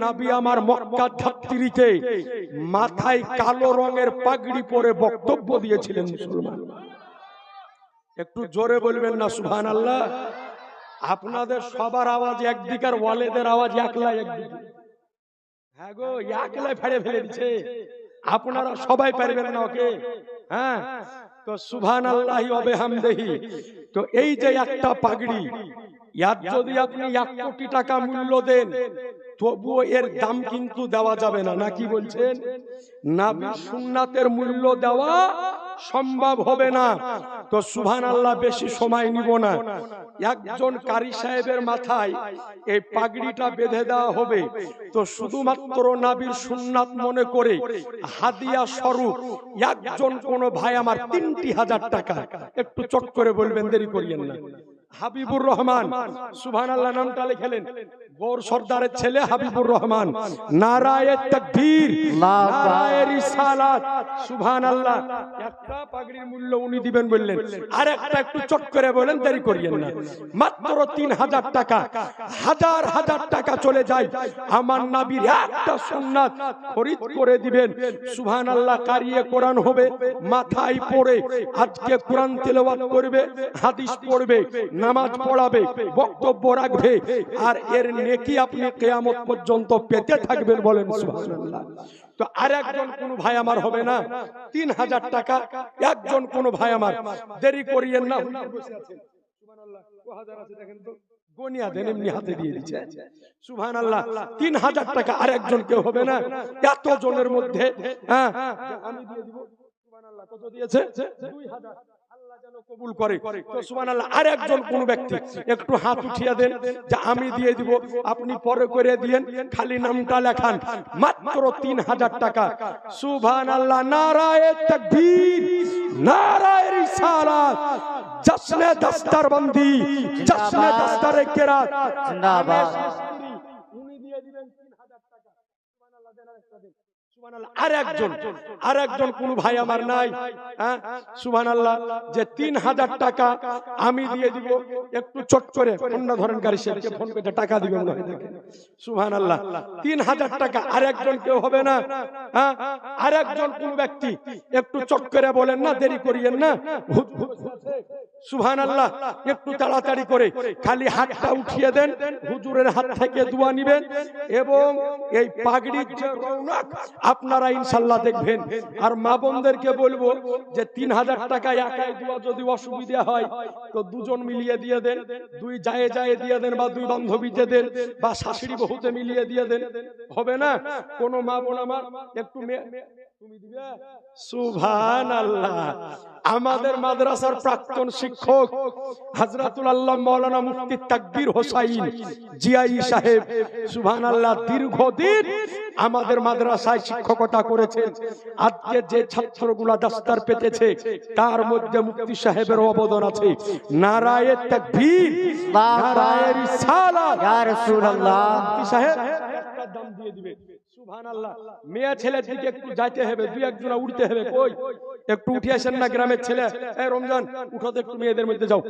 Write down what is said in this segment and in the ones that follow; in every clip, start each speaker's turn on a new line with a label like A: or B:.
A: নবী আমার মক্কা ধাত্রীতে মাথায় কালো রঙের পাগড়ি পরে বক্তব্য দিয়েছিলেন। মুসলমান একটু জোরে বলবেন না সুবহানাল্লাহ। আপনাদের সবার আওয়াজ একদিকে আর ওয়ালেদের আওয়াজ একলাই একদিকে। হ্যাঁ গো, একলাই ফেড়ে ফেলে দিচ্ছে। আপনারা সবাই পারবেন না ওকে। হ্যাঁ, তো সুবহানাল্লাহি ওয়া বিহামদিহি। তো এই যে একটা পাগড়ি, ইয়ার যদি আপনি 1 কোটি টাকা মূল্য দেন তবুও এর দাম কিন্তু দেওয়া যাবে না। নাকি বলছেন? নবীর সুন্নাতের মূল্য দেওয়া সম্ভব হবে না। তো সুবহানাল্লাহ, বেশি সময় নিব না। একজন কারি সাহেবের মাথায় এই পাগড়িটা বেঁধে দেওয়া হবে। তো শুধুমাত্র নবীর সুন্নাত মনে করে হাদিয়া স্বরূপ একজন কোন ভাই আমার 3,000 টাকা, একটু চট করে বলবেন, দেরি করিয়েন না। হাবিবুর রহমান, সুবহানাল্লাহ নামটা লিখলেন। গৌর সর্দারের ছেলে হাবিবুর রহমান। নারায়ে তাকবীর, নারায়ে রিসালাত, সুবহানাল্লাহ। একটা পাগড়ির মূল্য উনি দিবেন বললেন, আর একটা একটু চট করে বলেন, দেরি করিয়েন না। মাত্র 3,000 টাকা, হাজার হাজার টাকা চলে যায় আমার নবীর একটা সুন্নাত খরিদ করে দিবেন। সুবহানাল্লাহ। কারিয়ে কোরআন হবে, মাথায় পড়ে আজকে কোরআন তেলাওয়াত করবে, হাদিস পড়বে, নামাজ পড়াবে, বক্তব্য রাখবে, আর এর নেকি আপনি কিয়ামত পর্যন্ত পেতে থাকবেন। বলেন সুবহানাল্লাহ। তো আরেকজন কোন ভাই আমার হবে না, 3,000 টাকা একজন কোন ভাই আমার, দেরি করিয়েন না। সুবহানাল্লাহ। ও হাজার আছে দেখেন তো, গনিয়া দেন, এমনি হাতে দিয়ে দিচ্ছে। সুবহানাল্লাহ। 3,000 টাকা আরেকজন কেউ হবে না, এত জনের মধ্যে। হ্যাঁ, আমি দিয়ে দিব। সুবহানাল্লাহ। কত দিয়েছে? 2,000। আল্লাহ যেন কবুল করে। তো সুবহানাল্লাহ। আর একজন কোন ব্যক্তি একটু হাত উঠিয়ে দেন যে আমি দিয়ে দিব, আপনি পরে করে দিয়েন, খালি নামটা লেখান। মাত্র 3,000 টাকা। সুবহানাল্লাহ। নারায়ে তাকবীর, নারায়ে রিসালাত, জশ্নে দস্তরবন্দি, জশ্নে দস্তরে কেরাত জিন্দাবাদ। উনি দিয়ে দিবেন 3,000 টাকা। সুবহানাল্লাহ। দেন আরেকটা দেন। সুবহানাল্লাহ। আরেকজন কোন ভাই আমার নাই? হ্যাঁ, সুবহানাল্লাহ। যে 3,000 টাকা আমি দিয়ে দিব, একটু চট করে ফোনটা ধরেন, গাড়ি শেখকে ফোন করে টাকা দিবেন না। সুবহানাল্লাহ। 3,000 টাকা আরেকজন কেউ হবে না? হ্যাঁ, আরেকজন কোন ব্যক্তি একটু চট করে বলেন না, দেরি করিয়েন না। সুবহানাল্লাহ। একটু তাড়াতাড়ি করে খালি হাতটা উঠিয়ে দেন, হুজুরের হাত থেকে দোয়া নেবেন, এবং এই পাগড়ির যে রৌনক আপনারা ইনশাআল্লাহ দেখবেন। আর মা বোনদেরকে বলবো যে 3,000 টাকা একাই দোয়া যদি অসুবিধা হয় তো দুজন মিলিয়ে দিয়ে দেন, দুই যায় যায় দিয়ে দেন, বা দুই বান্ধবী দিয়ে দেন, বা শাশুড়ি বহুতে মিলিয়ে দিয়ে দেন। হবে না? কোন মা বোন আমার একটু তুমি দিবে? সুবহানাল্লাহ। আমাদের মাদ্রাসার প্রাক্তন শিক্ষক হযরতুল আল্লাহ মাওলানা মুফতি তাকবীর হোসাইন জিয়াই সাহেব, সুবহানাল্লাহ, দীর্ঘদিন আমাদের মাদ্রাসায় শিক্ষকতা করেছেন। আজকে যে ছাত্রগুলা দাস্তার পেতেছে তার মধ্যে মুফতি সাহেবের অবদান আছে। নারায়ে তাকবীর, নারায়ে রিসালাত, ইয়া রাসূলুল্লাহ। মুফতি সাহেব একটা দাম দিয়ে দিবে। সুবহানাল্লাহ। মেয়ে ছেলের দিকে একটু যাইতে হবে, দুই একজনা উঠতে হবে। কই একটু উঠে আসেন না গ্রামের ছেলে, এই রমজান উঠো তো, একটু মেয়েদের মধ্যে যাও,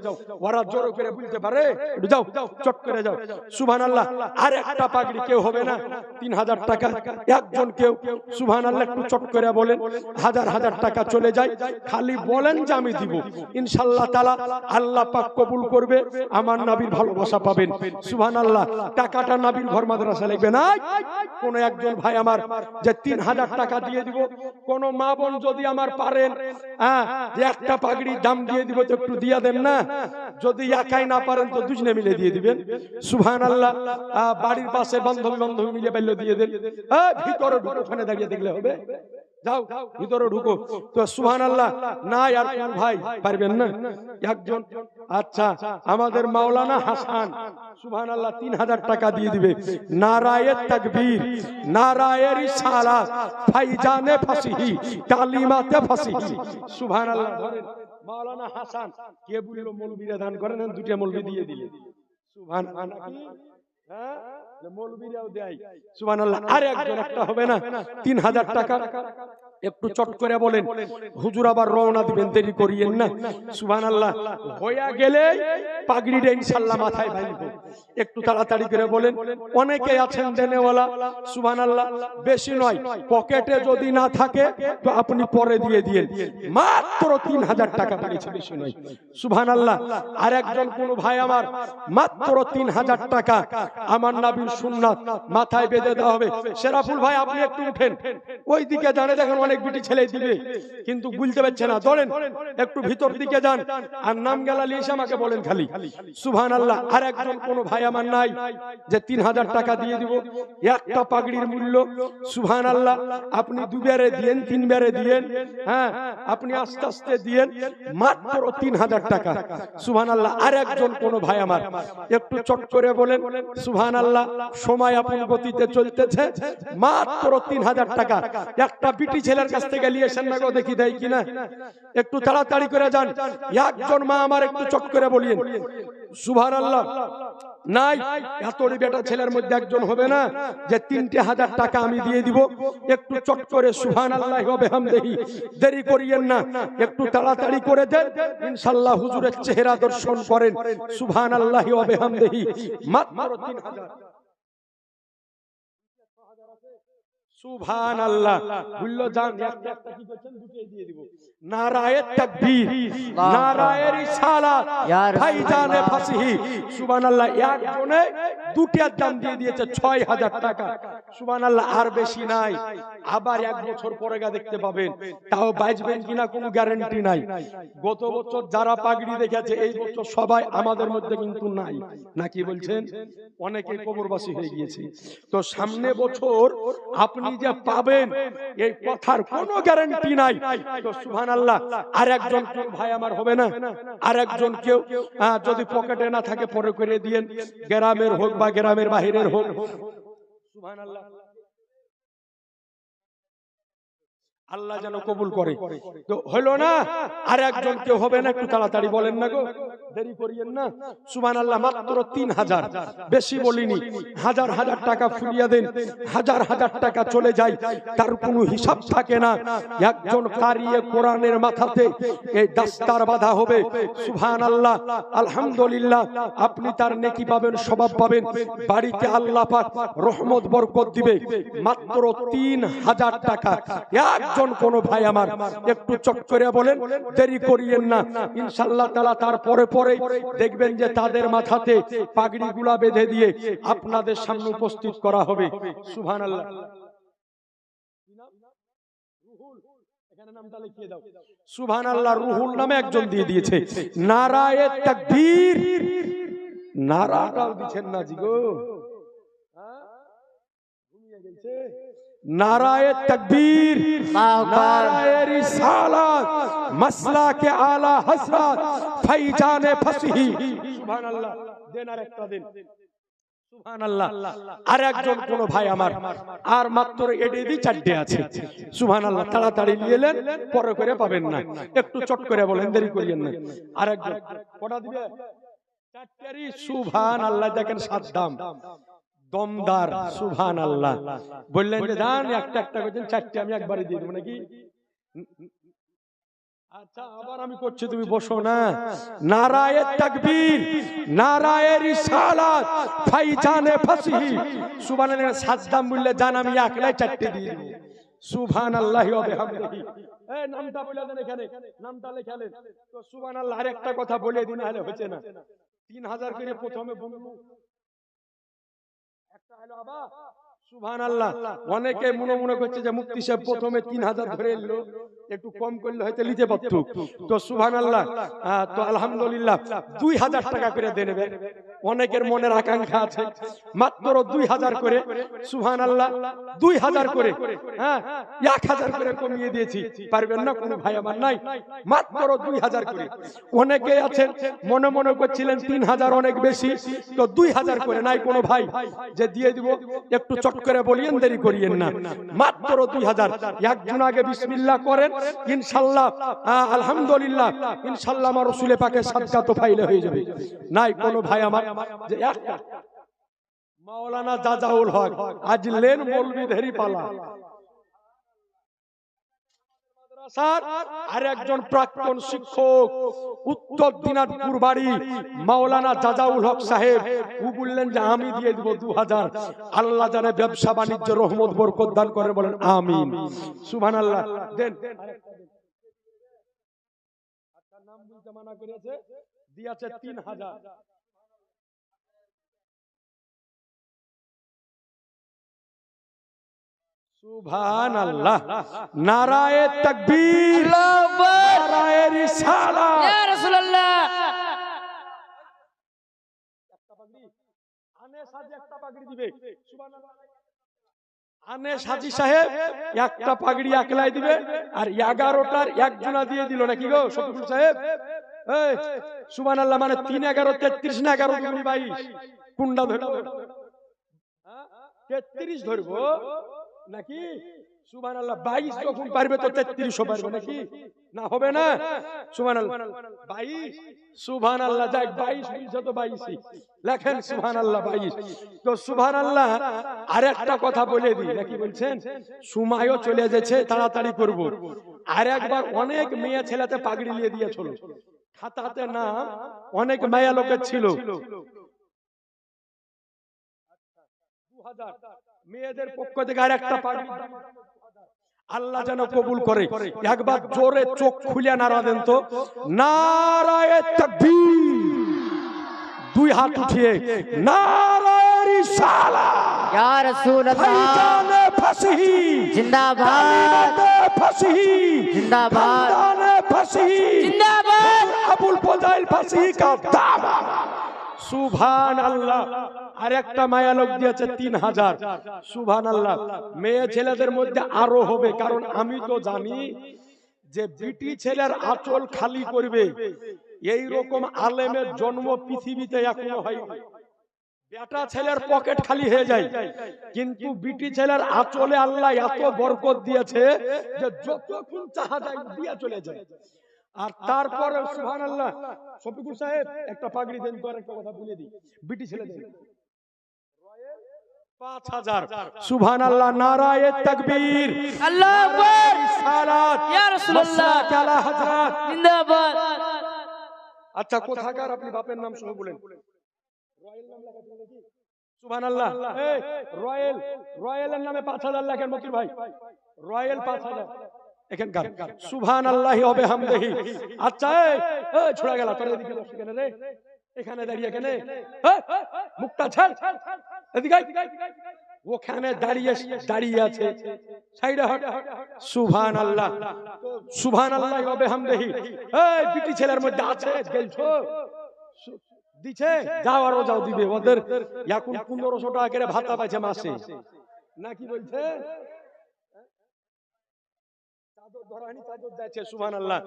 A: ওরা জোর করে বলতে পারে, একটু যাও, চট করে যাও। সুবহানাল্লাহ। আর একটা পাগড়ি কেউ হবে না, 3,000 টাকা একজন কেউ। সুবহানাল্লাহ। একটু চট করে বলেন, হাজার হাজার টাকা চলে যায়। খালি বলেন যে আমি দিব, ইনশাআল্লাহ তাআলা আল্লাহ পাক কবুল করবে, আমার নবীর ভালোবাসা পাবেন। সুবহানাল্লাহ। টাকাটা নবীর ঘর মাদ্রাসা লাগবে না। কোন একজন ভাই আমার যে 3,000 টাকা দিয়ে দিব, কোন মা বোন যদি আমার পারেন, যে একটা পাগড়ির দাম দিয়ে দিব, তো একটু দিয়ে দেন না। যদি একাই না পারেন তো দুজনে মিলে দিয়ে দিবেন। সুবহানাল্লাহ। বাড়ির পাশে বান্ধবী মিলে পাইলে দিয়ে দেন। ভিতরে ঢুকে ওখানে দাঁড়িয়ে দেখলে হবে, যাও ভিতরে ঢুকো। তো সুবহানাল্লাহ। না আর কোন ভাই পারবেন না? একজন। আচ্ছা, আমাদের মাওলানা হাসান, সুবহানাল্লাহ, 3,000 টাকা দিয়ে দিবে। নারায়ে তাকবীর, নারায়ে রিসালাত, ফাইজানে ফাসিহি, কালিমাতে ফাসিহি। সুবহানাল্লাহ। ধরেন মাওলানা হাসান। কে বললো মৌলবীরা দান করেন? দুটো মৌলবী দিয়ে দিলে। সুবহানাল্লাহ। হ্যাঁ, মৌলবীরাও দেয়। সুবহানাল্লাহ। আর একজন একটা হবে না, 3,000 টাকা একটু চট করে বলেন, হুজুর আবার রওনা দিবেন, দেরি করিয়েন না। সুবহানাল্লাহ। হইয়া গেলে পাগড়িটা ইনশাআল্লাহ মাথায় বাঁধবো, একটু তাড়াতাড়ি করে বলেন। অনেকে আছেন দেনেওয়ালা, সুবহানাল্লাহ, বেশি নয়, পকেটে যদি না থাকে তো আপনি পরে দিয়ে দিয়েন, মাত্র 3000 টাকা পেয়েছে, বেশি নয়। সুবহানাল্লাহ। আর একজন কোন ভাই আমার মাত্র 3000 টাকা আমার নবীর সুন্নাত মাথায় বেঁধে দেওয়া হবে। শেরাফুল ভাই আপনি একটু উঠেন, ওই দিকে জানে দেখেন অনেক বিটি ছেলে দিবে কিন্তু বুঝতে পারছে না, ধরেন একটু ভিতর দিকে যান আর নাম গেলা লিয়ে আমাকে বলেন খালি। সুবহানাল্লাহ। আর একজন কোন ভাই আমার নাই যে 3000 টাকা দিয়ে দিব, একটা পাগড়ির মূল্য। সুবহানাল্লাহ। আপনি দুবারে দিয়েন, তিনবারে দিয়েন, হ্যাঁ আপনি আস্তে আস্তে দিয়েন, মাত্র 3000 টাকা। সুবহানাল্লাহ। আর একজন কোন ভাই আমার একটু চট করে বলেন সুবহানাল্লাহ। সময় আপন গতিতে চলতেছে, মাত্র 3000 টাকা একটা বিটি ছেলের কাছ থেকে নিয়েছেন না গো, দেখি দেয় কিনা, একটু তাড়াতাড়ি করে যান। একজন মা আমার একটু চট করে বলিয়েন সুবহানাল্লাহ। নাই এতটি বেটা ছেলের মধ্যে একজন হবে না যে 3000 টাকা আমি দিয়ে দিব, একটু চট করে সুবহানাল্লাহ ওয়া বিহামদিহি, দেরি করিয়েন না, একটু তাড়াতাড়ি করে দেন, ইনশাআল্লাহ হুজুরের চেহারা দর্শন করেন। সুবহানাল্লাহ ওয়া বিহামদিহি, মাত্র 3000। সুবহানাল্লাহ। বুঝলো জান একটা একটা কি করছেন, দুটোই দিয়ে দিব। নারায়ে তাকবীর, নারায়ে রিসালাত, ভাইজানে ফাসিহি। সুবহানাল্লাহ। একজনে দুটার দাম দিয়ে দিয়েছে 6000 টাকা। সুবহানাল্লাহ। আর বেশি নাই, আবার এক বছর পরে গা দেখতে পাবেন, তাও বাঁচবেন কিনা কোনো গ্যারান্টি নাই। গত বছর যারা পাগড়ি দেখেছে এই বছর সবাই আমাদের মধ্যে কিন্তু নাই, নাকি বলছেন? অনেকে কবরবাসী হয়ে গিয়েছে। তো সামনে বছর আপনি যে পাবেন এই কথার কোনো গ্যারান্টি নাই। তো সুবহানাল্লাহ। আর একজন কোন ভাই আমার হবে না, আর একজন কেউ যদি পকেটে না থাকে পরে করে দিয়েন, গ্রামের হোক বা গ্রামের বাহিরের হোক। সুবহানাল্লাহ। আল্লাহ যেন কবুল করে। তো হলো না, আর একজন কেউ হবে না, একটু তাড়াতাড়ি বলেন না গো, দেরি করিয়েন না। সুবহানাল্লাহ। মাত্র 3000, বেশি বলিনি, হাজার হাজার টাকা ফুলিয়ে দেন, হাজার হাজার টাকা চলে যায়, তার কোনো হিসাব থাকে না। একজন কারিয়ে কোরআনের মাথাতে এই দাস্তার বাঁধা হবে। সুবহানাল্লাহ। আলহামদুলিল্লাহ। আপনি তার নেকি পাবেন, সওয়াব পাবেন, বাড়িতে আল্লাহ পাক রহমত বরকত দিবে। মাত্র 3000 টাকা। একজন কোন ভাই আমার একটু চট করে বলেন, দেরি করিয়েন না, ইনশাআল্লাহ তাআলা তারপরে পরে দেখবেন যে তাদের মাথাতে পাগড়িগুলা বেঁধে দিয়ে আপনাদের সামনে উপস্থিত করা হবে। সুবহানাল্লাহ। এখানে নামটা লিখিয়ে দাও। সুবহানাল্লাহ। রুহুল নামে একজন দিয়ে দিয়েছে। নারায়ে তাকবীর, নারাটাও দিচ্ছেন না জি গো, ঘুমিয়ে গেছে। নারায়ে তাকবীর, নারায়ে রিসালাত, মাসলাকে আলা হযরত ফাইজানে ফাসিহি। সুবহানাল্লাহ। দেন আর একটা দিন। সুবহানাল্লাহ। আর একজন কোন ভাই আমার আর মাত্র এডি চারটে আছে। সুবহানাল্লাহ। তাড়াতাড়ি নিয়ে এলেন, পরে করে পাবেন না, একটু চট করে বলেন, দেরি করিয়েন না। আর একজন কটা দিবে? চারটেরই। সুবহানাল্লাহ। দেখেন সাদ্দাম দমদার। সুবহানাল্লাহ। বললেন যে জান একটা একটা করছেন, চারটে আমি একবারে দিয়ে দেবো নাকি? আচ্ছা আবার আমি করছি, তুমি বসো না। নারায়ে তাকবীর, নারায়ে রিসালাত, ফাইজানে ফাসিহি। সুবহানাল্লাহ। সাদ্দাম বললে জান আমি একলাই চারটে দিয়ে দেব। সুবহানাল্লাহি ওয়া বিহামদিহি। এই নামটা বলে দেন, এখানে নামটা লেখালেন তো। সুবহানাল্লাহ। আর একটা কথা বলে দিন, হলে হচ্ছে না। 3000 করে প্রথমে বলবো, একটা হলো আবা। সুবহানাল্লাহ। অনেকে মনে করছে যে মুফতি সাহেব প্রথমে 3000 ধরে এলো, একটু কম করলে হয়তো নিতে পারত। তো সুবহানাল্লাহ। তো আলহামদুলিল্লাহ 2000 টাকা করে দিয়ে নেবে। অনেকের মনের আকাঙ্ক্ষা আছে, মাত্র 2000 করে। সুবহানাল্লাহ। 2000 করে, হ্যাঁ 1000 করে কমিয়ে দিয়েছি। পারবেন না কোনো ভাই আমার নাই, মাত্র 2000 করে। অনেকে আছেন মনে মনে করছিলেন 3000 অনেক বেশি, তো 2000 করে। নাই কোনো ভাই যে দিয়ে দিব, একটু চট করে বলিয়েন, দেরি করিয়েন না, মাত্র 2000। একজন আগে বিসমিল্লাহ করেন, ইনশাআল্লাহ আলহামদুলিল্লাহ ইনশাআল্লাহ আমার রাসূলে পাকের সাদকা তো ফাইলে হয়ে যাবে। নাই কোনো ভাই আমার যে একটা মাওলানা জাজাউল হক আজ লেন মৌলভী ধেরি পালা। আর একজন প্রাক্তন শিক্ষক উত্তর দিনাজপুর বাড়ি মাওলানা জাজাউল হক সাহেব, ও বললেন যে আমি দিয়ে দিব 2000। আল্লাহ জানে ব্যবসা বাণিজ্য রহমত বরকত দান করে, বলেন আমিন সুবহানাল্লাহ। দেন আপনার নাম বলতে মানা করেছে, দিয়েছে 3000। সুবহানাল্লাহ, নারায়ে তাকবীর, নারায়ে রিসালাত, ইয়া রাসূলুল্লাহ। একটা পাগড়ি আনেস হাজি একটা পাগড়ি দিবে, সুবহানাল্লাহ। আনেস হাজি সাহেব একটা পাগড়ি একলাই দিবে, আর 11টার একজনা দিয়ে দিল নাকি গো শফিকুল সাহেব? এই সুবহানাল্লাহ, মানে 3 11 33 না 11 দুগুনি 22, কুন্ডা ধরবো, হ্যাঁ 33 ধরবো নাকি? সুবহানাল্লাহ, 22 যখন পারবে তো 33 পারবে নাকি? না হবে না? সুবহানাল্লাহ 22, সুবহানাল্লাহ, যাক 22 বলছো তো 22ই লেখেন, সুবহানাল্লাহ 22। তো সুবহানাল্লাহ, আরেকটা কথা বলে দিই, নাকি বলছেন? সময়ও চলে যাচ্ছে, তাড়াতাড়ি করব। আর একবার অনেক মেয়ে ছেলেতে পাগড়ি নিয়ে দিয়েছিল, খাতাতে নাম অনেক মায়া লোকের ছিল, 2000 মেয়েদের পক্ষ থেকে আর একটা পাগড়ি, আল্লাহ যেন কবুল করে। একবার জোরে চোখ খুলে নারা দেন তো, নারায়ে তাকবীর, 2 হাত উঠিয়ে নারায়ে রিসালাত,
B: ইয়া রাসূলুল্লাহ,
A: ভাইজানে ফাসহি
B: জিন্দাবাদ,
A: ফাসহি
B: জিন্দাবাদ,
A: খানদানে ফাসহি
B: জিন্দাবাদ,
A: আবুল ফজাইল ফাসহি কা দামা। সুবহানাল্লাহ, আর একটা মায়া লোক দিয়েছে 3000। সুবহানাল্লাহ, মেয়ে ছেলেদের মধ্যে আরো হবে, কারণ আমি তো জানি যে বিটি ছেলের আঁচল খালি করবে এই রকম আলেমের জন্ম পৃথিবীতে এখনো হয়নি। বেটা ছেলের পকেট খালি হয়ে যায়, কিন্তু বিটি ছেলের আঁচলে আল্লাহ এত বরকত দিয়েছে যে যতক্ষণ চাহা যায় দিয়ে চলে যায়। আর তারপরে সুবহানাল্লাহ, শফিকুল সাহেব একটা পাগড়ি দেন তো, একটা কথা বলে দিই, বিটি ছেলে দেন 5000। সুবহানাল্লাহ, নারায়ে তাকবীর,
B: আল্লাহু আকবার,
A: রিসালাত,
B: ইয়া রাসূলুল্লাহ,
A: আলা হযরত,
B: জিন্দাবাদ।
A: আচ্ছা, কোথাকার আপনি বাপের নাম সহ বলেন? রয়েল নাম লেখা ছিল নাকি? সুবহানাল্লাহ, এই রয়েল, রয়েলের নামে 5000 লেখেন মতির ভাই, রয়েল 5000 এখানকার। সুবহানাল্লাহি ওয়া বিহামদিহি। আচ্ছা, এই ছোড়া গেল তোর, এদিকে বসে কেন রে? এখানে দাঁড়িয়ে কেন? মুখটা ছাড়, এদিকে ওখানে দাঁড়িয়ে আছে, সাইডে হট। সুবহানাল্লাহ, সুবহানাল্লাহি ওয়া বিহামদিহি। এই বিটি ছেলের মধ্যে আছে গেলছো দিছে, যাও আরো যাও দিবে, ওদের এখন 1500 টাকা করে ভাতা পাইছে মাসে, নাকি বলছে? চাদর ধরানি চাদর যাচ্ছে, সুবহানাল্লাহ,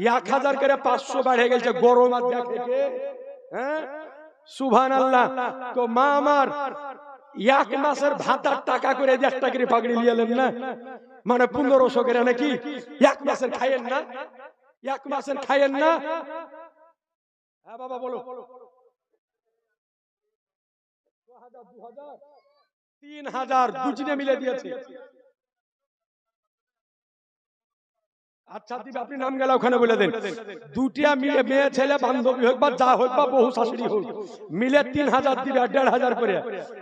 A: 1000 করে 500 বেড়ে গেছে গরম আর দেখে, হ্যাঁ সুবহানাল্লাহ। তো মা আমার 1 মাসের ভাতার টাকা করে 1 টাকা করে পাগড়ি নিয়েলেন না, মানে 1500 করে নাকি? 1 মাসের খাইয়েন না, 1 মাসের খাইয়েন না। হ্যাঁ বাবা বলো, 3000 দুজনে মিলে দিয়েছে। আচ্ছা দিদি, আপনি নাম গেল ওখানে বলে দেন। দুটিয়া মেয়ে ছেলে বান্ধবী হোক বা যা হোক বা বহু শাশুড়ি হোক, মিলে 3000 দিবে, 1500 করে।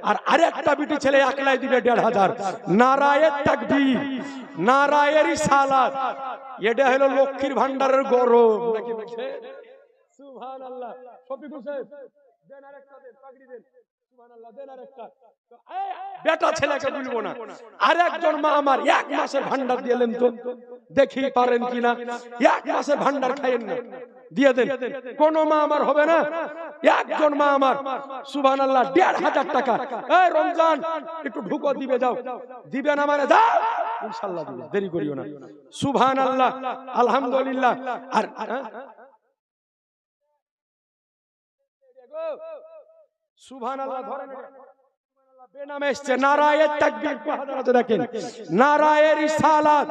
A: আর আরেকটা বিটি ছেলে একলাই দিবে 1500। নারায়ে তাকবীর, নারায়ে রিসালাত, এটা হলো লক্ষ্মীর ভান্ডারের গরম, নাকি বলছে? সুবহানাল্লাহ। শফিকুল সাহেব দেন আরেকটা, দেন পাগড়ি দেন, সুবহানাল্লাহ, দেন আরেকটা। বেটা ছেলেকে বলবো না, আর একজন মা আমার 1 মাসের ভান্ডার দিলেন তো, দেখি পারেন কিনা। 1 মাসের ভান্ডার খাইয়েন না, দিয়ে দেন। কোন মা আমার হবে না, একজন মা আমার, সুবহানাল্লাহ, 1500 টাকা। এই রমজান একটু ঢুকো, দিবে যাও, দিবে না মানে যাও, ইনশাআল্লাহ দিবে, দেরি করিও না। সুবহানাল্লাহ, আলহামদুলিল্লাহ। আর সুবহানাল্লাহ, ধরেন বেনামে এসছে, নারায়ে তাকবীর কো হাজারাতে দেখেন, নারায়ে রিসালাত,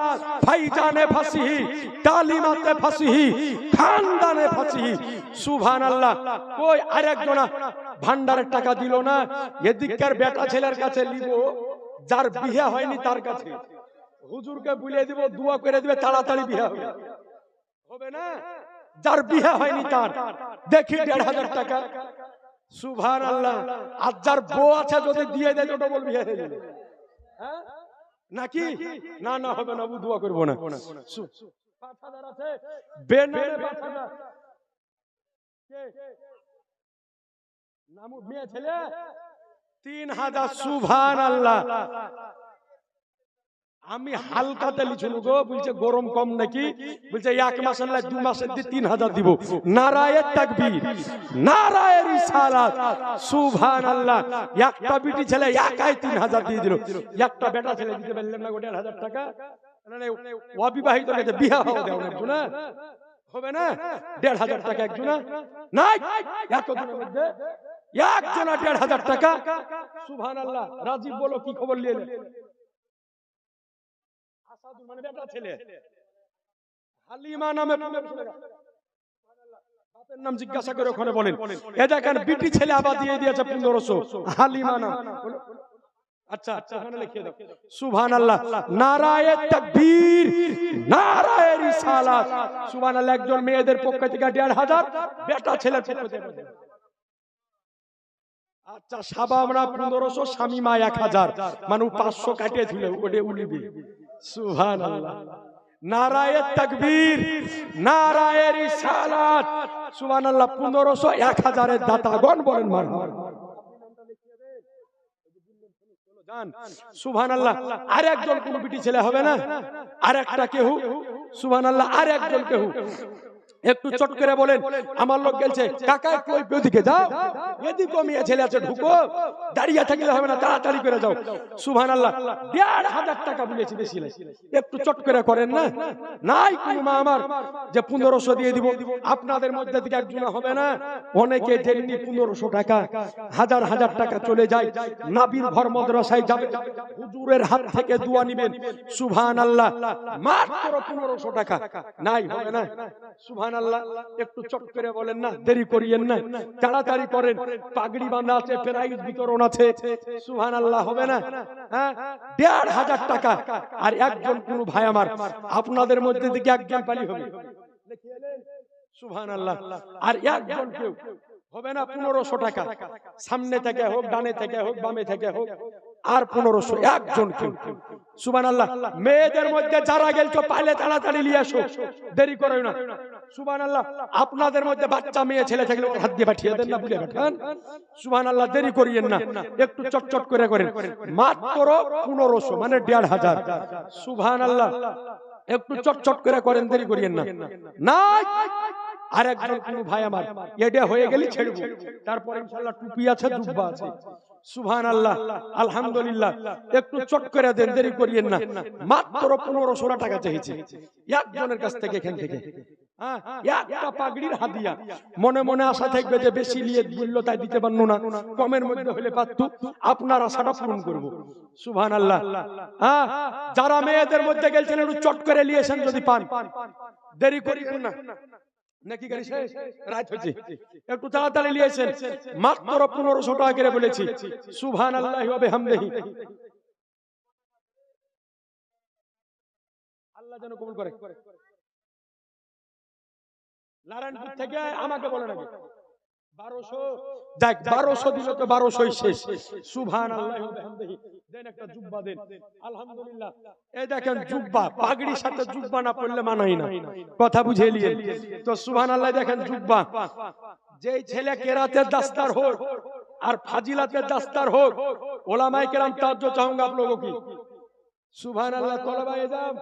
A: ভাইজানে ফাসহি, তালিমাতে ফাসহি, খানদানে ফাসহি। সুবহানাল্লাহ। কই আরেকজন ভান্ডারের টাকা দিল না, এদিককার বেটা ছেলের কাছে লিব, যার বিয়ে হয়নি তার কাছে। হুজুরকে বুলিয়ে দিব, দোয়া করে দিবে, তাড়াতাড়ি বিয়ে হবে। হবে না? যার বিয়ে হয়নি তার দেখি ১,৫০০ টাকা। সুবহানাল্লাহ। আর যার বউ আছে যদি দিয়ে দেয় তো ডবল বিয়ে হয়ে যাবে। হ্যাঁ নাকি? না না, হবে না, দোয়া করবো না। ৫,০০০ আছে, বেনামে ৫,০০০। কে? নামু মেয়ে ছেলে ৩,০০০। সুবহানাল্লাহ। আমি হালকাতে লিখুন গো, বলছে গরম কম নাকি, বলছে ১ মাস না ২ মাসের দিয়ে ৩,০০০ দিব। নারায়ে তাকবীর, নারায়ে রিসালাত। সুবহানাল্লাহ। একটা বিটি ছেলে একাই ৩,০০০ দিয়ে দিল। একটা বেটা ছেলে দিতে পারলেন না ১,৫০০ টাকা। মানে অবিবাহিত কে বিয়ে হবে দেও না একজন, হবে না? ১,৫০০ টাকা একজন নাই, এতদিনের মধ্যে একজন ১,৫০০ টাকা। সুবহানাল্লাহ। রাজীব বলো কি খবর নিয়ে এলে? মানে বেটা ছেলে হালিমা নামে বাপের নাম জিজ্ঞাসা করে ওখানে বলেন, এ দেখেন বিটি ছেলে আবার দিয়ে দিয়েছে ১৫০০। হালিমা নাম। আচ্ছা ওখানে লিখে দাও। সুবহানাল্লাহ। নারায়ে তাকবীর, নারায়ে রিসালাত। সুবহানাল্লাহ। একজন মেয়েদের পক্ষ থেকে ১,৫০০, বেটা ছেলের পক্ষ থেকে। আচ্ছা সাবা আমরা ১৫০০, শামিমা ১,০০০, মানে ৫০০ কাটিয়ে দিলে ওটা উলিবি। সুবহানাল্লাহ। নারায়ে তাকবীর, নারায়ে রিসালাত। সুবহানাল্লাহ। ১৫০০, ১,০০০ এর দাতাগণ বলেন মারহাবা। সুবহানাল্লাহ। আর একজন কোন বিটি ছেলে হবে না? আর একটা কেউ। সুবহানাল্লাহ। আর একজন কেউ একটু চট করে বলেন, আমার লোক গেলছে কাকা একটু ওইদিকে যাও, এদিকে মেয়ে ছেলে আছে ঢুকো, দাঁড়িয়ে থাকলে হবে না, তাড়াতাড়ি করে যাও। সুবহানাল্লাহ। ১,৫০০ টাকা বলেছি, বেশি না, একটু চট করে করেন না। নাই কোন মা আমার যে ১৫০০ দিয়ে দিব। আপনাদের মধ্যে থেকে একজন হবে না? অনেকে দেননি ১৫০০ টাকা, হাজার হাজার টাকা চলে যায়। নাবির ঘর মাদ্রাসায় যাবে, হুজুরের হাত থেকে দোয়া নেবেন। সুবহানাল্লাহ। মাত্র ১৫০০ টাকা। নাই, হবে না? সুবহানাল্লাহ। একটু চট করে বলেন না, দেরি করিয়েন না, তাড়াতাড়ি করেন। পাগড়ি বাঁধা আছে, প্রাইজ বিতরণ আছে। সুবহানাল্লাহ। হবে না? হ্যাঁ, ১,৫০০ টাকা। আর একজন কোন ভাই আমার আপনাদের মধ্যে থেকে একজন পালি হবে। সুবহানাল্লাহ। আর একজন কেউ হবে না? ১৫০০ টাকা। সামনে থেকে হোক, ডানে থেকে হোক, বামে থেকে হোক, আর ১৫০০ একজন কেউ। সুবহানাল্লাহ। মেয়েদের মধ্যে যারা গেলছো পাইলে তাড়াতাড়ি নিয়ে আসো, দেরি করো না। সুবহানাল্লাহ। আপনাদের মধ্যে বাচ্চা মেয়ে ছেলে থাকলে হাত দিয়ে পাঠিয়ে দেন না, বুঝে পাঠান। সুবহানাল্লাহ। দেরি করিয়েন না, একটু চটচট করে করেন। মাত্র ১৫০০ মানে ১,৫০০। সুবহানাল্লাহ। একটু চটচট করে করেন, দেরি করিয়েন না। নাই আর একজন কোন ভাই আমার এটা হয়ে গেলে ছেড়ব, তারপর ইনশাআল্লাহ টুপি আছে, জুব্বা আছে। সুবহানাল্লাহ। আলহামদুলিল্লাহ। একটু চট করে দেন, দেরি করিয়েন না। মাত্র ১৫০০ টাকা চাইছে একজনের কাছ থেকে, এখান থেকে। হ্যাঁ, একটা পাগড়ির হাদিয়া। মনে মনে আশা থাকবে যে বেশি নিয়ে বললো তাই দিতে পারলো না, কমের মধ্যে হলে পারতো। আপনার আশাটা পূরণ করব। সুবহানাল্লাহ। হ্যাঁ, যারা মেয়েদের মধ্যে গেছেন একটু চট করে নিয়েছেন, যদি পান দেরি করিয়েন না। নাকি গাড়ি শেষ, রাত হচ্ছে, একটু তাড়াতাড়ি নিয়েছেন। মাত্র ১৫০০ টাকা করে বলেছি। সুবহানাল্লাহি ওয়া বিহামদিহি। আল্লাহ যেন কবুল করে। নারায়ণপুর থেকে আমাকে বলে নাকি ১২০০, যাক ১২০০ দিল তো ১২০০ই শেষ। সুবহানাল্লাহি ওয়া বিহামদিহি। দেন একটা জুব্বা দেন। আলহামদুলিল্লাহ। এই দেখেন জুব্বা, পাগড়ির সাথে জুব্বা না পড়লে মানাই না, কথা বুঝে নিয়েন তো। সুবহানাল্লাহ। দেখেন জুব্বা, যেই ছেলে কেরাতের দাস্তার হোক আর ফাজিলাতের দাস্তার হোক, ওলামায়ে কেরাম তাওজ্জো চাহूंगा आप लोगों की। সুবহানাল্লাহ। তলবা এজাম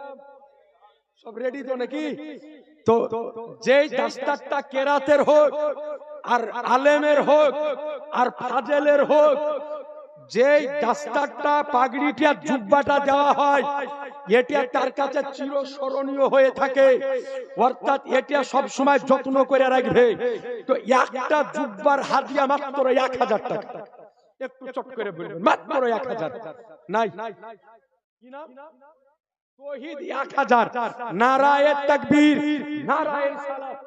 A: সব রেডি তো নাকি? তো যেই দাস্তারটা কেরাতের হোক আর আলেমের হোক আর ফাজেলের হোক, যেই দাস্তারটা, পাগড়িটা, জুব্বাটা দেওয়া হয়, এটা তার কাছে চিরস্মরণীয় হয়ে থাকে, অর্থাৎ এটা সব সময় যত্ন করে রাখবে। তো একটা জুব্বার হাদিয়া মাত্র ১,০০০ টাকা। একটু চট করে বলবেন, মাত্র ১,০০০। নাই কি নাম? তৌহিদ ১,০০০। নারায়ে তাকবীর, নারায়ে রিসালাত।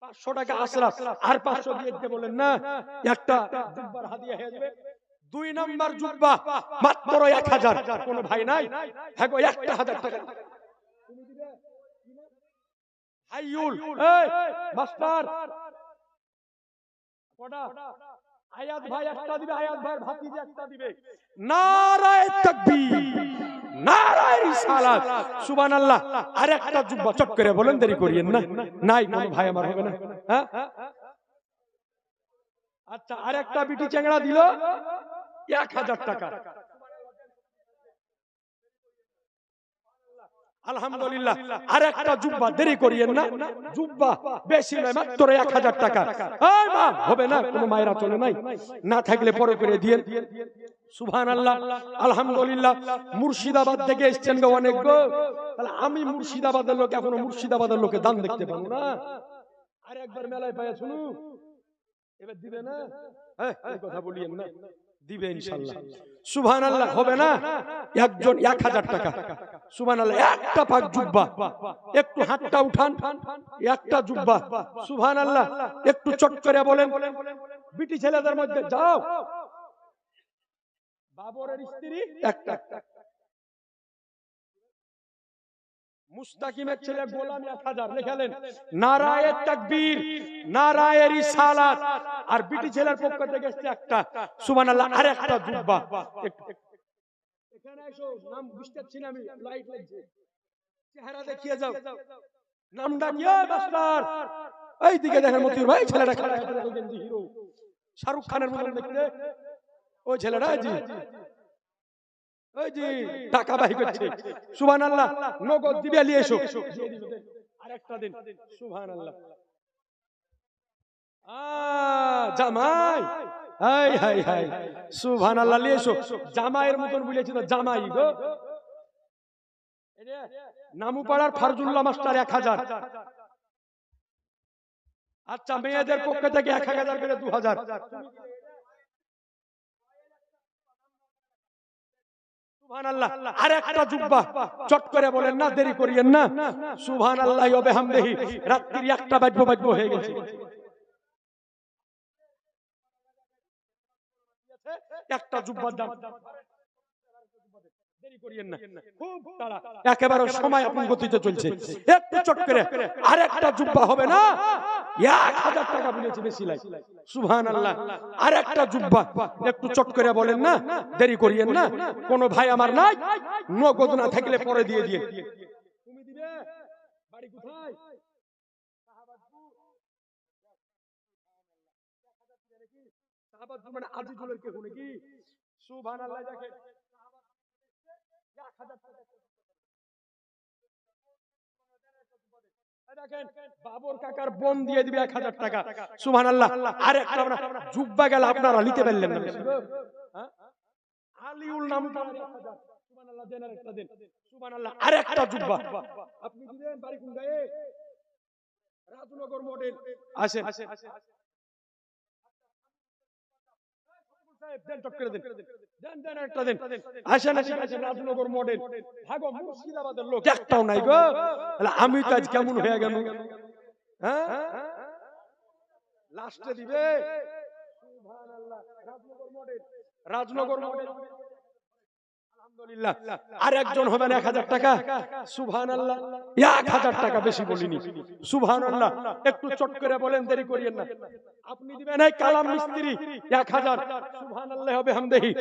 A: ৫০০ টাকা আশরাফ, আর ৫০০ দিয়ে দিতে বলেন না, একটা জুব্বার হাদিয়া হয়ে যাবে। 2 নাম্বার জুব্বা মাত্র 1000। কোন ভাই নাই? হ্যাঁ গো 1000 টাকা তুমি দিবে। হাইউল এই মাস্টার কোডা আয়াত ভাই একটা দিবে, আয়াত ভাই ভাতিজি একটা দিবে। নারায়ে তাকবীর, নারায়ে রিসালাত, সুবহানাল্লাহ। আরেকটা জুব্বা চট করে বলেন, দেরি করিয়েন না। নাই কোন ভাই আমার হবে না? হ্যাঁ আচ্ছা, আরেকটা বিটি চেংড়া দিল 1000 টাকা। আলহামদুলিল্লাহ। আরেকটা জুব্বা, দেরি করিয়েন না। জুব্বা বেশি নয়, মাত্র 1000 টাকা। এই মা হবে না? কোন মায়েরা চলে নাই? না থাকলে পরে করে দিয়েন। সুবহানাল্লাহ, আলহামদুলিল্লাহ। মুর্শিদাবাদ থেকে এসেছেন গো অনেক গো। তাহলে আমি মুর্শিদাবাদের লোক, এখনো মুর্শিদাবাদের লোকে দান দেখতে পাবো না। আরেকবার মেলায় পাইয়া শুনু, এবার দিবে না? এই কথা বলিয়েন না, দিবে ইনশাআল্লাহ। সুবহানাল্লাহ। হবে না? একজন 1000 টাকা। সুবহানাল্লাহ। একটা পাক জুব্বা, একটু হাতটা উঠান, একটা জুব্বা। সুবহানাল্লাহ। একটু চট করে বলেন, বিটি ছেলেদের মধ্যে যাও। বাবরের স্ত্রী একটা, মুস্তাকিমের ছেলে গোলাম 1000 লেখালেন। নারায়ে তাকবীর, নারায়ে রিসালাত। আর বিটি ছেলের পক্ষ থেকে এসেছে একটা। সুবহানাল্লাহ। আরেকটা জুব্বা। এখানে এসো, নাম বুঝতে পারছি না আমি, লাইট লাগছে, চেহারা দেখিয়ে যাও। নামটা কি? ওই মাস্টার এই দিকে দেখেন, মতিউর ভাই ছেলেটা খাড়া আছে, গেঞ্জি হিরো, শাহরুখ খানের মতো দেখতে। ওই ছেলেটা জি, ওই জি টাকা বাহি করছে। সুবহানাল্লাহ। নগদ দিবে, নিয়ে এসো। আরেকটা দিন। সুবহানাল্লাহ। জামাই, হাই হাই হাই, সুবহানাল্লাহ। নিয়ে এসো। জামাইয়ের মতন বলেছি তো, জামাই গো। নামুপাড়ার ফারজুল্লাহ মাস্টার 1000। আচ্ছা, মেয়েদের পক্ষ থেকে 1000 করে 2000। সুবহানাল্লাহ। আরেকটা জুব্বা চট করে বলেন না, দেরি করিয়েন না। সুবহানাল্লাহ ওয়া বিহামদিহি। রাত্রি 1টা বাজবো হয়ে গেছে। একটা জুব্বার দাম, দেরি করিয়েন না, খুব তাড়া, একেবারে সময় আপন গতিতে চলছে। একটু চট করে আরেকটা জুব্বা হবে না? 1000 টাকা বলেছে, বেশি লাগে। সুবহানাল্লাহ। আরেকটা জুব্বা একটু চট করে বলেন না, দেরি করিয়েন না। কোন ভাই আমার নাই? নগদ না থাকলে পরে দিয়ে দিয়ে। তুমি দিবে? বাড়ি কোথায়? সাহাবাদপুর মানে আজিজুলের কেউ নাকি? সুবহানাল্লাহ। দেখেন 1000 টাকা। দেখেন বাবর কাকার বোন দিয়ে দিবে 1000 টাকা। সুবহানাল্লাহ। আরেকটা জুব্বা গেল, আপনারা নিতে পারলেন না। আলিউল নাম 1000। সুবহানাল্লাহ। দেন আরেকটা দেন। সুবহানাল্লাহ। আরেকটা জুব্বা আপনি দিবেন। বাড়ি কোন গায়ে? রাজনগর মডেল। আসেন। দেন চট করে দেন, দেন দেন একটা দেন। আসেন আসেন আসেন, রাজনগর মডেল। ভাগো, মুর্শিদাবাদের লোক একটাও নাই গো। আমি তো আজ কেমন হয়ে গেল? হ্যাঁ, লাস্টে দিবে। সুবহানাল্লাহ। Rajnagar model, Rajnagar model. আলহামদুলিল্লাহ। আর একজন হবেন 1000 টাকা। সুবহানাল্লাহ। 1000 টাকা, বেশি বলিনি। সুবহানাল্লাহ। একটু চট করে বলেন, দেরি করিয়েন না। আপনি দিবেন এই কালাম মিস্ত্রি 1000। সুবহানাল্লাহ হবে হামদেহি।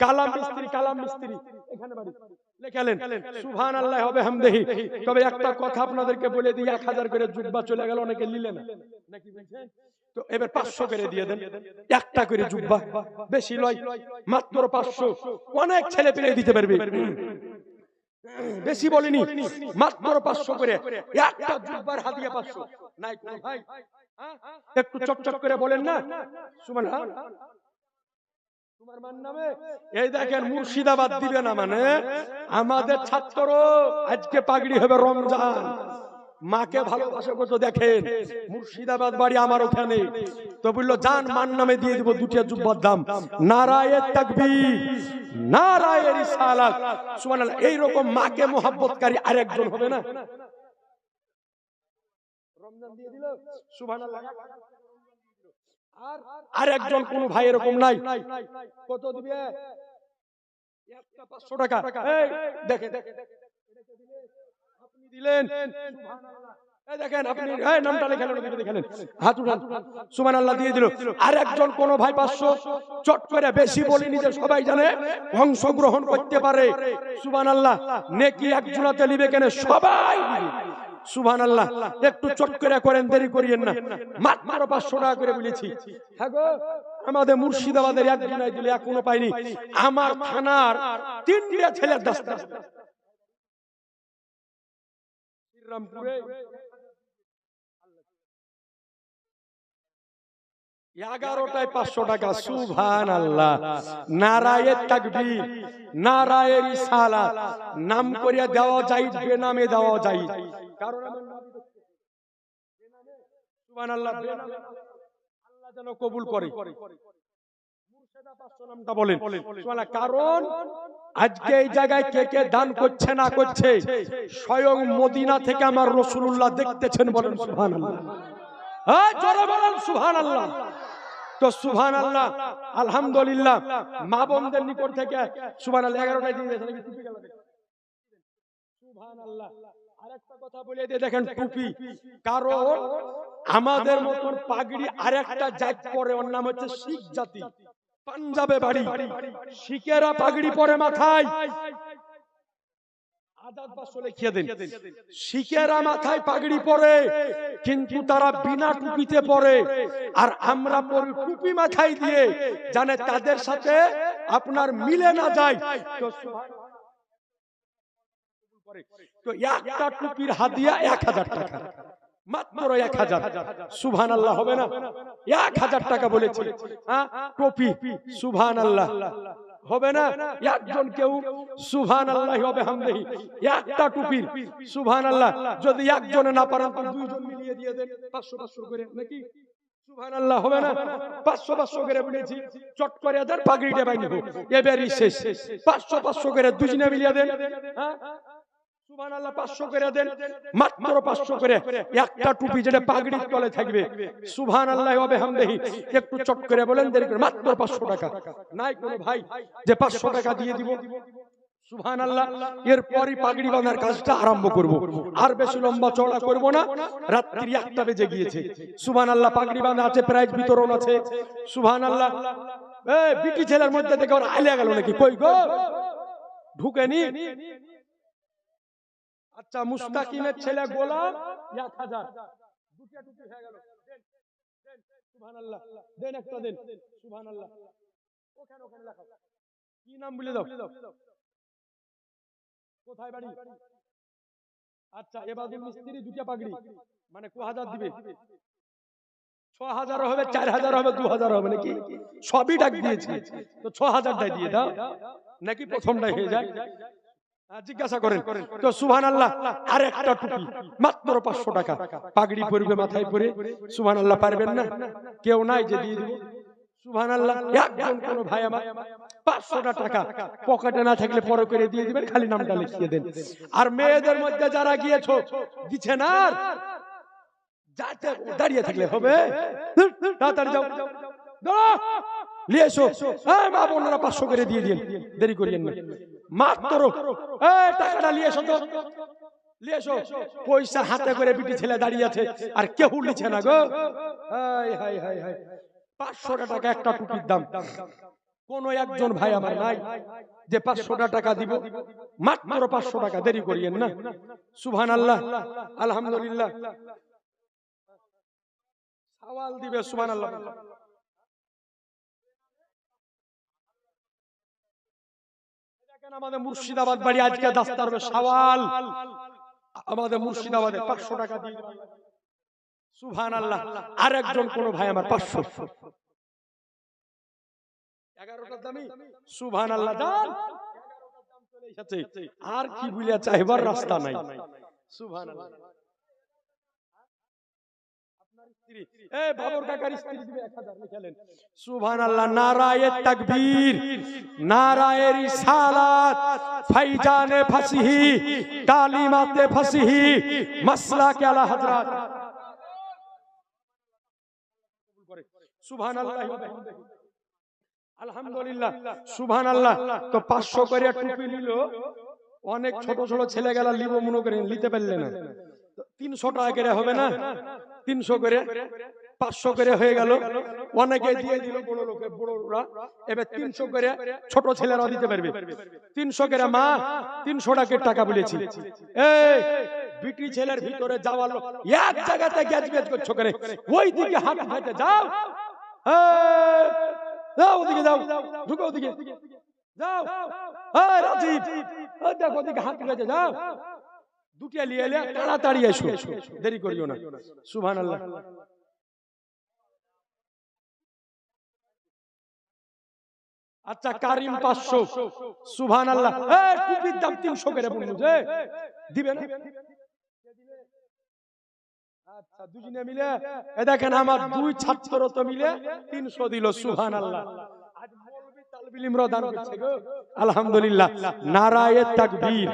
A: কালাম মিস্ত্রি, কালাম মিস্ত্রি এখানে বাড়ি লেখালেন। সুবহানাল্লাহ হবে হামদেহি। তবে একটা কথা আপনাদেরকে বলে দিই, 1000 করে জুব্বা চলে গেল, অনেকে নিলেন নাকি বলছেন? তো এবার 500 করে দিয়ে দেন। একটা করে জুব্বা, বেশি লয়, মাত্র 500। অনেক ছেলে পেলে দিতে পারবে, বেশি বলিনি, মাত্র 500 করে। একটা জুব্বার হাদিয়া 500। নাই কোন ভাই? একটু চটচট করে বলেন না। সুবহানাল্লাহ। তোমার মান নামে এই দেখেন, মুর্শিদাবাদ দিবে না মানে আমাদের ছাত্র আজকে পাগড়ি হবে রমজান। মাকে ভালোবাসে কত দেখেন। মুর্শিদাবাদ বাড়ি আমার ওখানে। তো বললো জান মান নামে দিয়ে দিব 2টা জুব্বার দাম। নারায়ে তাকবীর, নারায়ে রিসালাত। সুবহানাল্লাহ। এইরকম মাকে মোহাব্বতকারী আরেকজন হবে না? রমজান দিয়ে দিল। সুবহানাল্লাহ। আর একজন কোন ভাই এরকম নাই, কত দিবে? একটা 500 টাকা। এই দেখেন আপনি দিলেন, সুবহানাল্লাহ। এই দেখেন আপনি এই নামটা লেখালেন, দেখেন হাত উঠান, সুবহানাল্লাহ দিয়ে দিল। আর একজন কোন ভাই 500 চট করে, বেশি বলিনি যে সবাই জানে, অংশগ্রহণ করতে পারে। সুবহানাল্লাহ। নেকি একজনাতে নিবে কেন? সবাই নিবে। সুবহানাল্লাহ। একটু চট করে করেন, দেরি করিয়েন না। মাত্র 500 টাকা করে বলেছি। হ্যাঁ গো, আমাদের মুর্শিদাবাদের একজনাই দিলে, এখনো পাইনি। আমার থানার 3টা ছেলের দাস্তা শ্রীরামপুরে 11টায় 500 টাকা। সুবহানাল্লাহ। নারায়ে তাকবীর, নারায়ে রিসালাত। নাম করিয়া দেওয়া যায়, বেনামে দেওয়া যায়। কারণ আমার নবী বেনামে, সুবহানাল্লাহ, বেনামে আল্লাহ যেন কবুল করে। মুর্শিদা 500 নামটা বলেন, সুবহানাল্লাহ। কারণ আজকে এই জায়গায় কে কে দান করছে না করছে, স্বয়ং মদিনা থেকে আমার রাসূলুল্লাহ দেখতেছেন। বলেন সুবহানাল্লাহ। হ্যাঁ, জোরে বলেন সুবহানাল্লাহ। তো সুবহানাল্লাহ, আলহামদুলিল্লাহ। মা বোনদের নিকট থেকে সুবহানাল্লাহ 11টায় দিয়ে দিয়েছেন। টুপি গেল, সুবহানাল্লাহ। আরেকটা কথা বলে দিয়ে দেখেন, টুপি। কারণ আমাদের মতন পাগড়ি আরেকটা জাত পরে, ওর নাম হচ্ছে শিখ জাতি। পাঞ্জাবে বাড়ি, শিখেরা পাগড়ি পরে মাথায়। আজাদ 500 লিখিয়ে দেন। শিখেরা মাথায় পাগড়ি পরে, কিন্তু তারা বিনা টুপিতে পরে। আর আমরা পরি টুপি মাথায় দিয়ে, জানে তাদের সাথে আপনার মিলে না যায়। তো একটা টুপির হাদিয়া 1000 টাকা, মাত্র 1000। সুবহানাল্লাহ। হবে না? 1000 টাকা বলেছি। হ্যাঁ, টুপি। সুবহানাল্লাহ। হবে না? একজন কেউ সুবহানাল্লাহ হবে হামদেহি, একটা টুপির। সুবহানাল্লাহ। যদি একজনে না পারেন, তো দুইজন মিলিয়ে দিয়ে দেন 500 করে, নাকি? সুবহানাল্লাহ। হবে না? 500 করে বলেছি, চট করে দেন, পাগড়িটা বাই নিব, এবারই শেষ। 500 করে দুজনে মিলিয়ে দেন। হ্যাঁ, সুবহানাল্লাহ। 500 করে দেন, মাত্র 500 করে একটা টুপি, যেটা পাগড়ির তলে থাকবে। সুবহানাল্লাহ হবে হামদেহি। একটু চট করে বলেন, দেরি করে, মাত্র 500 টাকা। নাই কোনো ভাই যে 500 টাকা দিয়ে দিব? সুবহানাল্লাহ। এরপরই পাগড়ি বাঁধার কাজটা আরম্ভ করব। আর বেশি লম্বা চওড়া করব না, রাত্রি 1টা বেজে গিয়েছে। সুবহানাল্লাহ। পাগড়ি বাঁধা আছে, প্রাইজ বিতরণ আছে। সুবহানাল্লাহ। এই বিটি ছেলের মধ্যে থেকে ওরা আইলে গেল নাকি? কই গো, ঢুকেনি? আচ্ছা, মুস্তাকিমের ছেলে গোলাম 1000, দুটো টুপি হয়ে গেল। দেন, সুবহানাল্লাহ। দেন, একটা দেন। সুবহানাল্লাহ। ওখানে লেখা, কি নাম বলে দাও? কোথায় বাড়ি? আচ্ছা, এবাদুল মিস্ত্রি, দুটো পাগড়ি, মানে কো হাজার দিবে? 6000 হবে, 4000 হবে, 2000 হবে, নাকি? সবই ডাক দিয়েছি, তো 6000টাই দিয়ে দাও, নাকি প্রথমটাই হয়ে যায়? জিজ্ঞাসা করেন তো। সুবহানাল্লাহ। আর একটা টুপি, মাত্র 500 টাকা। পাগড়ি পরবে মাথায় পরে। সুবহানাল্লাহ। পারবেন না? কেউ নাই যে দিয়ে দিব? সুবহানাল্লাহ। একজন কোন ভাই আমার 500 টাকা পকেটে না থাকলে পরে করে দিয়ে দিবেন, খালি নামটা লিখিয়ে দেন। আর মেয়েদের মধ্যে যারা গিয়েছো, দিচ্ছেন আর যাতে দাঁড়িয়ে থাকলে হবে, তাড়াতাড়ি যাও, নিয়ে এসো। এই মা বোনেরা 500 করে দিয়ে দিন, দেরি করিয়েন না। মাত্র এই টাকাটা নিয়ে এসো, তো নিয়ে এসো। পয়সা হাতে করে বিটি ছেলে দাঁড়িয়ে আছে, আর কেউ লিখছে না গো। হাই হাই হাই হাই, 500 টাকা একটা টুপির দাম। কোন একজন ভাই আমার নাই যে 500 টাকা দিব? মাত্র 500 টাকা, দেরি করিয়েন না। সুবহানাল্লাহ। আলহামদুলিল্লাহ। সওয়াল দিবে। সুবহানাল্লাহ। আমাদের মুর্শিদাবাদ বাড়ি, আজকে দাস্তার সওয়াল আমাদের মুর্শিদাবাদে 500 টাকা দিয়ে। সুবহানাল্লাহ। আর একজন কোন ভাই আমার 500, 11টার দামি। সুবহানাল্লাহ। জান, 11টার দাম চলে এসেছে, আর কি বলিয়া চাইবার রাস্তা নাই। সুবহানাল্লাহ। বাবর কাকার স্ত্রী দিবে 1000, লিখলেন। সুবহানাল্লাহ। নারায়ে তাকবীর, নারায়ে রিসালাত, ফাইজানে ফাসিহি, তালিমাতে ফাসিহি, মাসলাকে আলা হযরত। সুবহানাল্লাহ আলহামদুলিল্লাহ সুবহানাল্লাহ। তো 500 করে টুপি নিল, অনেক ছোট ছোট ছেলে গেলা লিবো মনে করে নিতে পারলে না। 300 টাকা করে হবে না, 300 করে 500 করে হয়ে গেল, অনেকে দিয়ে দিল বড় লোকে বড়রা। এবার 300 করে ছোট ছেলেরা দিতে পারবে। 300 করে মা 300 টাকা বলেছি। এই বিটি ছেলের ভিতরে যাওয়ার লোক এক জায়গাতে গ্যাজগেজ করছো করে, ওই দিকে হাত হাতে যাও, এই যাও ওদিকে, যাও ঢুকো ওদিকে, যাও এই রাজীব, ওই দেখো ওদিকে হাত হাতে যাও, দুটিয়া নিয়ে এলে তাড়াতাড়ি এসো, দেরি করিও না। সুবহানাল্লাহ। আচ্ছা কারিম 500, সুবহানাল্লাহ। এই টুপির দাম 300 করে বললো যে দিবে না। আচ্ছা দুজনে মিলে এ দেখেন আমার দুই ছাত্র তো মিলে 300 দিল। সুবহানাল্লাহ। আজ মৌলভী তালবিল ইমরা দান করছে গো, আলহামদুলিল্লাহ। নারায়ে তাকবীর,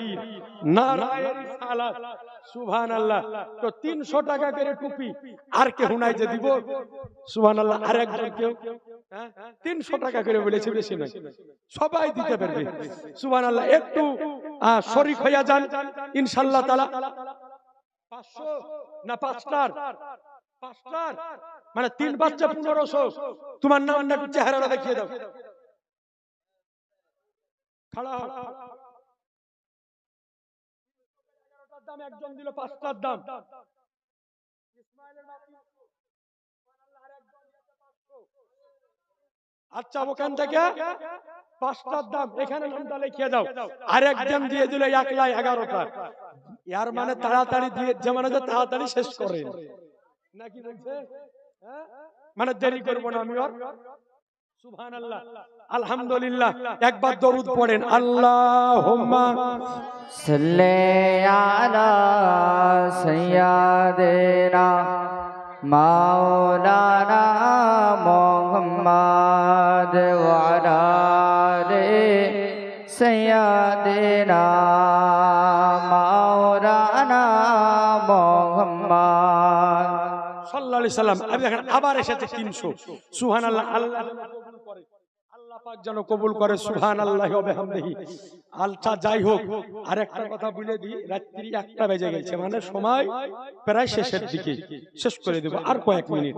A: নারায়ে রিসালাত, সুবহানাল্লাহ। তো 300 টাকা করে টুপি, আর কে হুনাই যে দিব, সুবহানাল্লাহ। আর একজন কেউ 300 টাকা করে বলেছে, বেশি নয়, সবাই দিতে পারবে। সুবহানাল্লাহ। একটু শরীক হইয়া যান ইনশাআল্লাহ তাআলা। 500 না 5টার মানে 3 বাচ্চা 1500। তোমার নাম না চেহারাটা দেখিয়ে দাও, খাড়া দাম একজন দিল 5টার দাম। আচ্ছা ওখান থেকে 5টার দাম এখানে নামটা লিখিয়ে দাও। আর একজন দিয়ে দিল 1,11,000। ইয়ার মানে তাড়াতাড়ি দিয়ে, যে মানে তাড়াতাড়ি শেষ করে নাকি বলছে, মানে দেরি করব না আমি আর। সুবহানাল্লাহ আলহামদুলিল্লাহ। একবার দরুদ পড়েন, আল্লাহুম্মা
B: সাল্লি আলা সাইয়্যিদিনা মাওলানা মুহাম্মদ ওয়া আলা আলি সাইয়্যিদিনা মাওলানা মুহাম্মদ
A: সাল্লাল্লাহু আলাইহি সাল্লাম। আমি দেখেন আবার এসেছে 300। সুবহানাল্লাহ। আল্লাহ যেন কবুল করে, আল্লাহ পাক যেন কবুল করে। সুবহানাল্লাহি ওয়া বিহামদিহি। আচ্ছা যাই হোক, আরেকটা কথা বলে দিই, রাত্রি 1টা বেজে গেছে, মানে সময় প্রায় শেষের দিকে, শেষ করে দেব আর কয়েক মিনিট।